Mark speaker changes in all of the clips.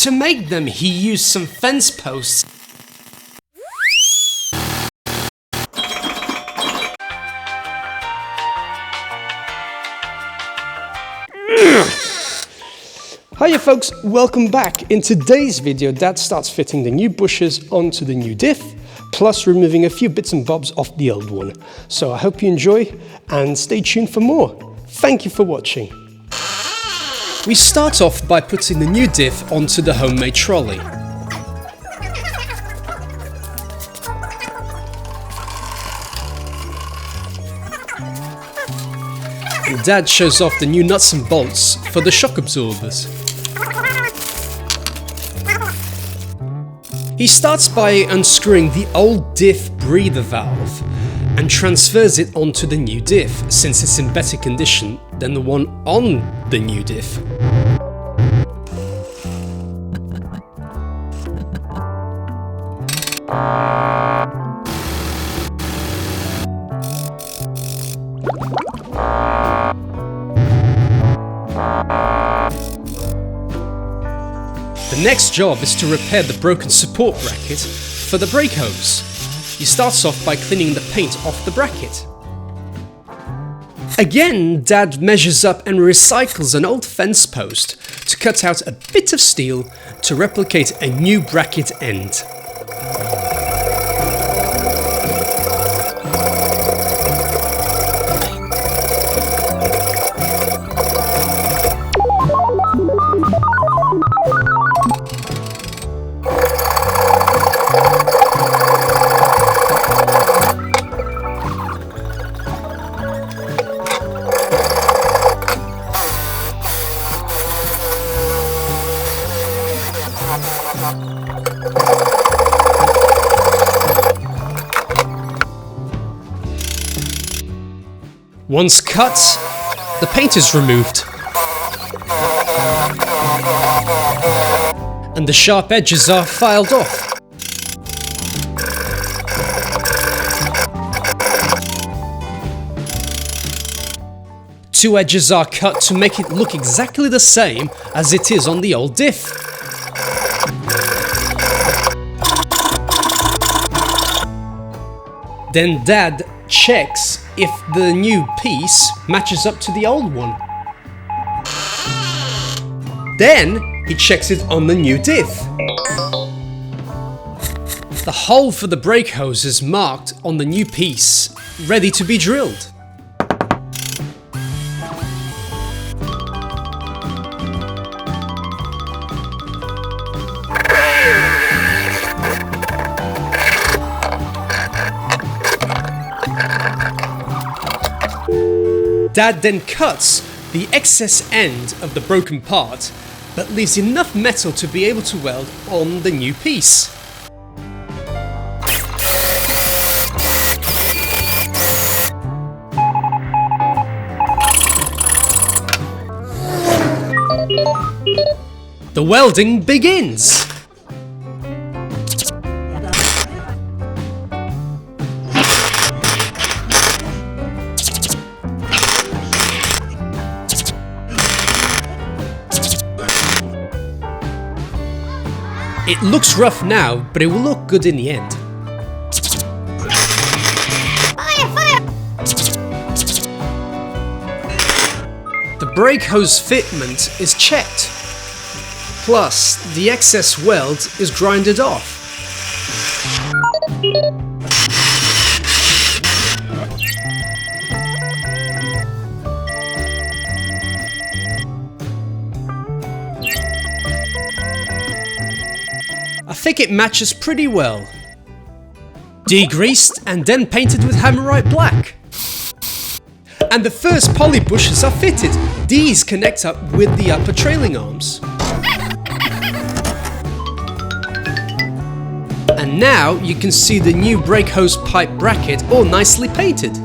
Speaker 1: To make them, he used some fence posts. Hiya folks, welcome back. In today's video, Dad starts fitting the new bushes onto the new diff, plus removing a few bits and bobs off the old one. So I hope you enjoy and stay tuned for more. Thank you for watching. We start off by putting the new diff onto the homemade trolley. And Dad shows off the new nuts and bolts for the shock absorbers. He starts by unscrewing the old diff breather valve and transfers it onto the new diff, since it's in better condition than the one on the new diff. The next job is to repair the broken support bracket for the brake hose. He starts off by cleaning the paint off the bracket. Again, Dad measures up and recycles an old fence post to cut out a bit of steel to replicate a new bracket end. Once cut, the paint is removed, and the sharp edges are filed off. Two edges are cut to make it look exactly the same as it is on the old diff. Then Dad checks if the new piece matches up to the old one. Then he checks it on the new diff. The hole for the brake hose is marked on the new piece, ready to be drilled. Dad then cuts the excess end of the broken part, but leaves enough metal to be able to weld on the new piece. The welding begins! It looks rough now, but it will look good in the end. The brake hose fitment is checked, plus the excess weld is grinded off. I think it matches pretty well. Degreased and then painted with Hammerite black. And the first poly bushes are fitted. These connect up with the upper trailing arms. And now you can see the new brake hose pipe bracket all nicely painted.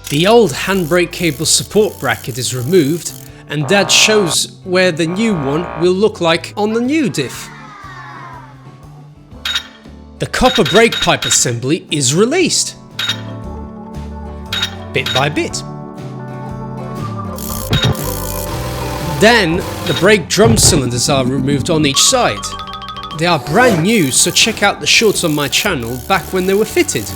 Speaker 1: The old handbrake cable support bracket is removed, and Dad shows where the new one will look like on the new diff. The copper brake pipe assembly is released, bit by bit. Then the brake drum cylinders are removed on each side. They are brand new, so check out the shorts on my channel back when they were fitted.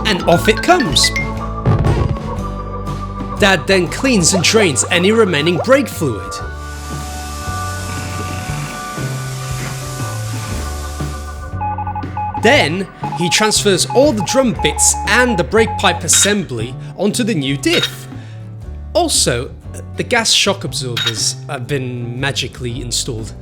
Speaker 1: And off it comes. Dad then cleans and drains any remaining brake fluid. Then he transfers all the drum bits and the brake pipe assembly onto the new diff. Also, the gas shock absorbers have been magically installed.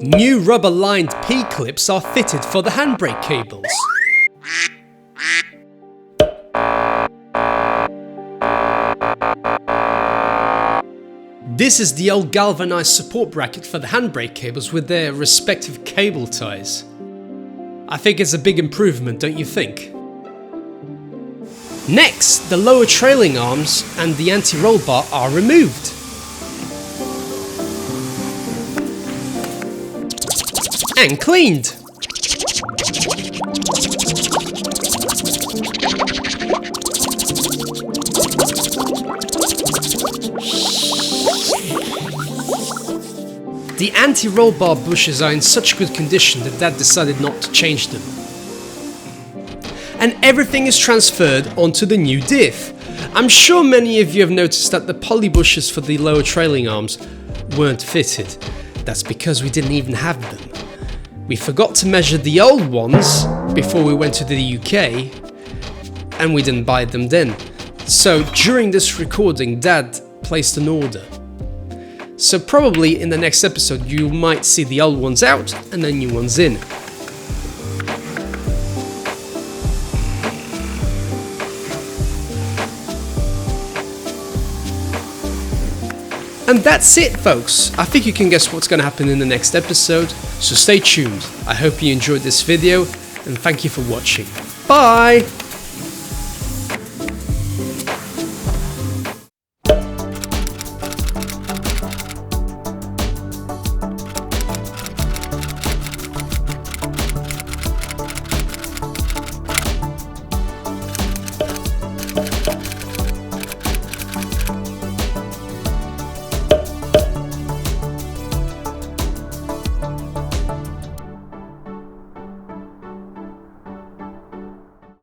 Speaker 1: New rubber-lined P-clips are fitted for the handbrake cables. This is the old galvanized support bracket for the handbrake cables with their respective cable ties. I think it's a big improvement, don't you think? Next, the lower trailing arms and the anti-roll bar are removed. And cleaned. The anti-roll bar bushes are in such good condition that Dad decided not to change them. And everything is transferred onto the new diff. I'm sure many of you have noticed that the poly bushes for the lower trailing arms weren't fitted. That's because we didn't even have them. We forgot to measure the old ones before we went to the UK, and we didn't buy them then. So during this recording, Dad placed an order. So probably in the next episode you might see the old ones out and the new ones in. And that's it, folks. I think you can guess what's going to happen in the next episode, so stay tuned. I hope you enjoyed this video, and thank you for watching. Bye!